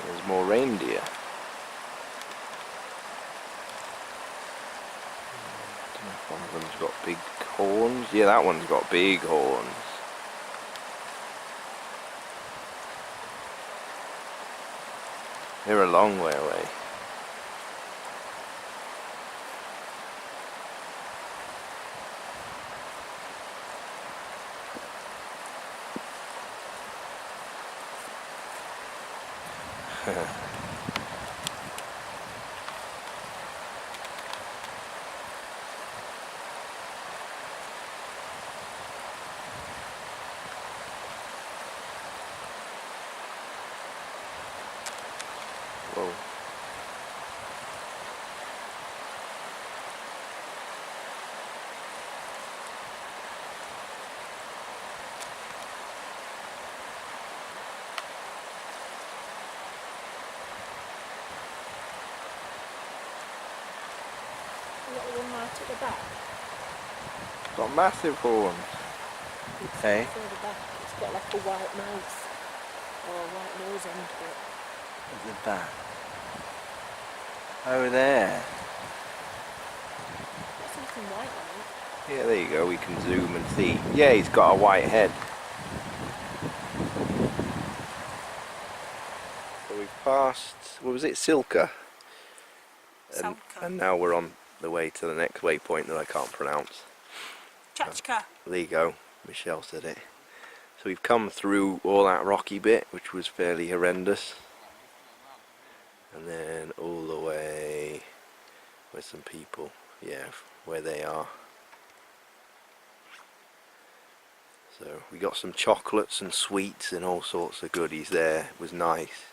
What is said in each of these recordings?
There's more reindeer. I don't know if one of them's got big horns. Yeah, that one's got big horns. They're a long way away. Whoa. Got one right at the back. Got massive horns. Hey? Further back, it's got like a white mouth or a white nose end to it. At the back. Over there. Got something white on it. Yeah, there you go. We can zoom and see. Yeah, he's got a white head. So we've passed. What was it? Silca. And now we're on the way to the next waypoint that I can't pronounce. Chachka. There you go. Michelle said it. So we've come through all that rocky bit, which was fairly horrendous. And then all the way with some people. Yeah, where they are. So we got some chocolates and sweets and all sorts of goodies there. It was nice.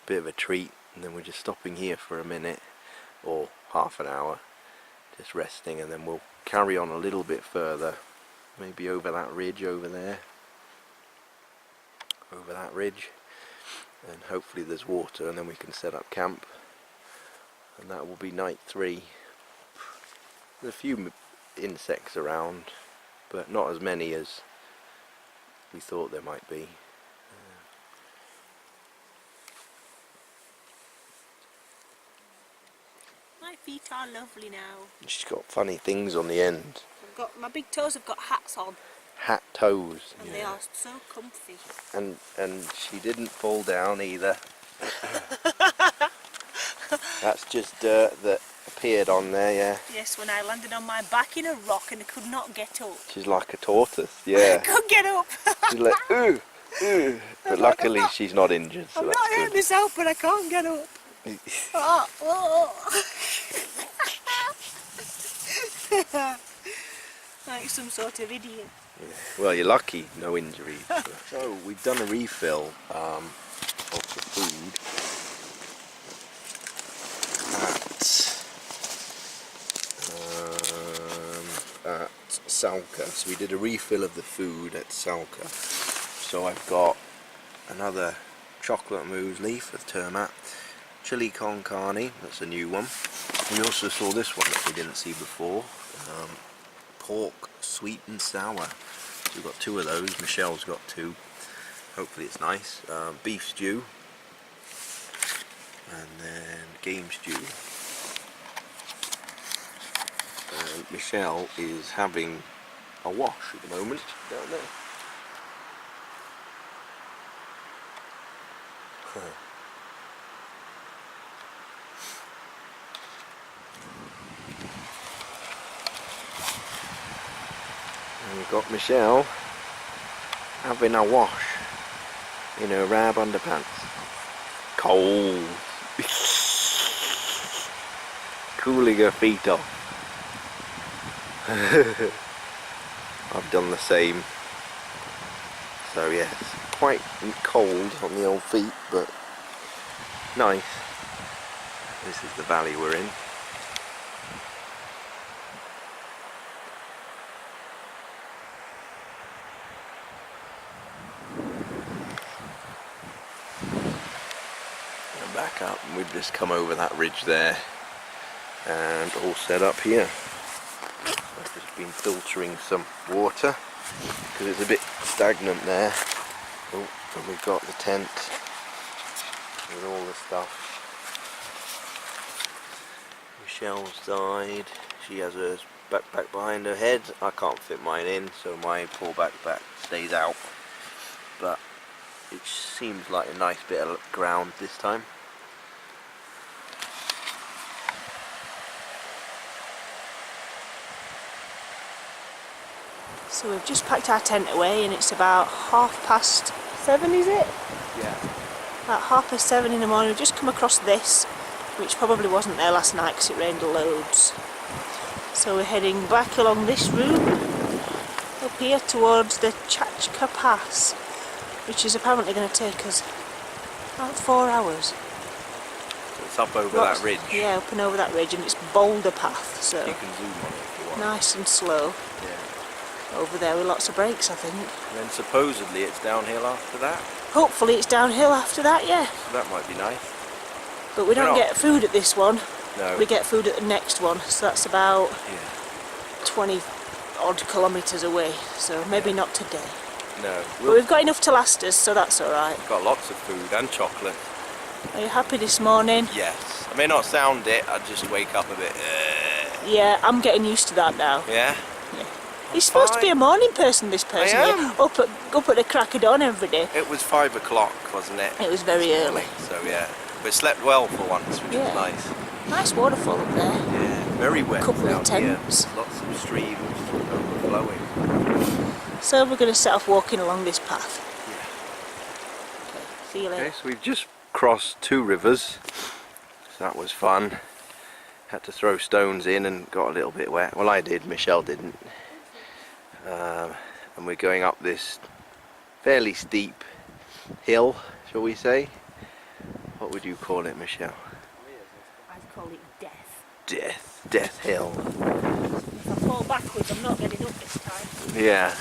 Bit of a treat. And then we're just stopping here for a minute or half an hour. Just resting, and then we'll carry on a little bit further. Maybe over that ridge over there. Over that ridge. And hopefully there's water, and then we can set up camp. And that will be night 3. There's a few insects around, but not as many as we thought there might be. My feet are lovely now. She's got funny things on the end. My big toes have got hats on. Hat toes. And they are so comfy. And she didn't fall down either. That's just dirt that appeared on there, yeah. Yes, when I landed on my back in a rock and I could not get up. She's like a tortoise, yeah. I couldn't get up. She's like, ooh, ooh. But luckily she's not injured, so I'm that's not good. hurt myself, but I can't get up. Like some sort of idiot. Yeah. Well, you're lucky, no injuries. So we've done a refill of the food at Silca. So we did a refill of the food at Silca. So I've got another chocolate muesli for Termat, chili con carne, that's a new one. We also saw this one that we didn't see before, pork sweet and sour. So we've got 2 of those. Michelle's got 2. Hopefully it's nice. Beef stew, and then game stew. And Michelle is having a wash at the moment down there. And we've got Michelle having a wash in her rab underpants. Cold. Cooling her feet off. I've done the same. So yeah, it's quite cold on the old feet, but nice. This is the valley we're in. And back up, and we've just come over that ridge there and all set up here. I've just been filtering some water because it's a bit stagnant there. Oh, and we've got the tent with all the stuff. Michelle's died. She has her backpack behind her head. I can't fit mine in, so my poor backpack stays out. But it seems like a nice bit of ground this time. So we've just packed our tent away and it's about 7:30, is it? Yeah. About 7:30 in the morning. We've just come across this, which probably wasn't there last night because it rained loads. So we're heading back along this route up here towards the Chachka Pass, which is apparently going to take us about 4 hours. It's up over that ridge. Yeah, up and over that ridge, and it's boulder path, so You can zoom on it if you want. nice and slow. Yeah. Over there with lots of breaks, I think. And then supposedly it's downhill after that. Hopefully it's downhill after that, yeah. So that might be nice. But we don't not- get food at this one. No. We get food at the next one, so that's about Yeah. 20 odd kilometres away, so maybe not today. No. But we've got enough to last us, so that's alright. We've got lots of food and chocolate. Are you happy this morning? Yes. I may not sound it, I just wake up a bit. Yeah, I'm getting used to that now. Yeah? You're supposed to be a morning person, this person. I here. am. Up at the crack of dawn every day. It was 5 o'clock, wasn't it? It was very This early. morning, so yeah. We slept well for once, which Yeah. was nice. Nice waterfall up there. Yeah. Very wet Couple of down here. tents. Lots of streams overflowing. So we're going to set off walking along this path. Yeah. Okay, see you later. Okay, so we've just crossed 2 rivers. So that was fun. Had to throw stones in and got a little bit wet. Well, I did, Michelle didn't. And we're going up this fairly steep hill, shall we say? What would you call it, Michelle? I'd call it death. Death Hill. If I fall backwards, I'm not getting up this time. Yeah.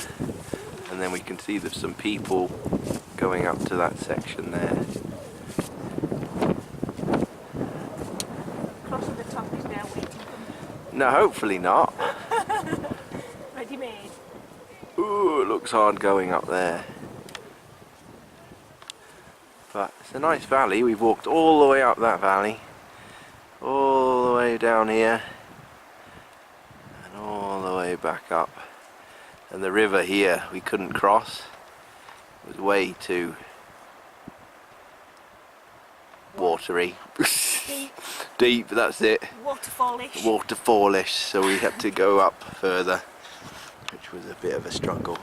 And then we can see there's some people going up to that section there. Cross at the top is now waiting for me. No, hopefully not. Ready made. Ooh, it looks hard going up there. But it's a nice valley. We've walked all the way up that valley, all the way down here, and all the way back up. And the river here we couldn't cross. It was way too watery. Deep. Deep, that's it. Waterfallish. Waterfallish, so we had to go up further, which was a bit of a struggle.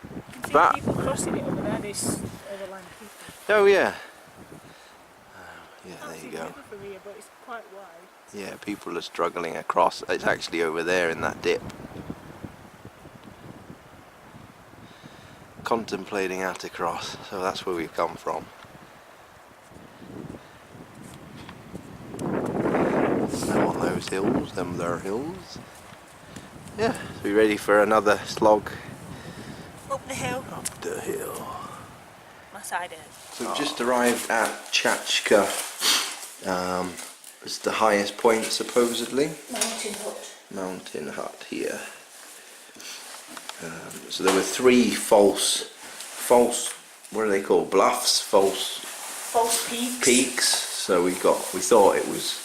You can see But- people crossing it over there, this other line of people. Oh yeah. Yeah, there Can't you see go. the river from here, but it's quite wide. Yeah, people are struggling across. It's actually over there in that dip. Contemplating how to cross, so that's where we've come from. Now on those hills, them there hills. Yeah, so we ready for another slog Up the hill. up the hill. My side is. So we've just arrived at Chachka. It's the highest point supposedly. Mountain hut here. So there were 3 false, what are they called? Bluffs, False peaks. So we thought it was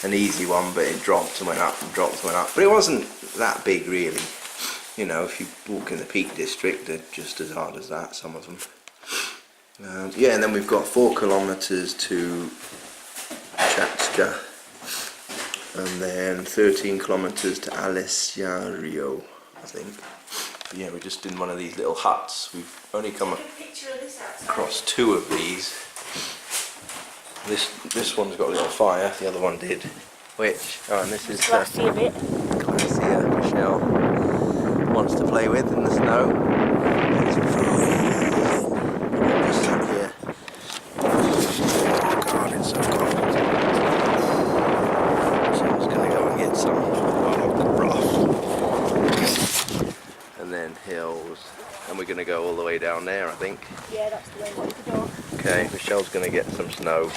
an easy one, but it dropped and went up and dropped and went up. But it wasn't that big really. You know, if you walk in the Peak District, they're just as hard as that, some of them. Yeah, and then we've got 4 kilometers to Chachka, and then 13 kilometers to Alessiario, I think. But yeah, we're just in one of these little huts. We've only come across 2 of these. This one's got a little fire, the other one did. Which, and this is Glassy a bit. Glacier Michelle wants to play with in the snow. It's freezing. I'm just sat here. Oh God, it's so cold. Michelle's gonna go and get some of the rough. And then hills. And we're gonna go all the way down there, I think. Yeah, that's the way I want to go. Okay, Michelle's gonna get some snow.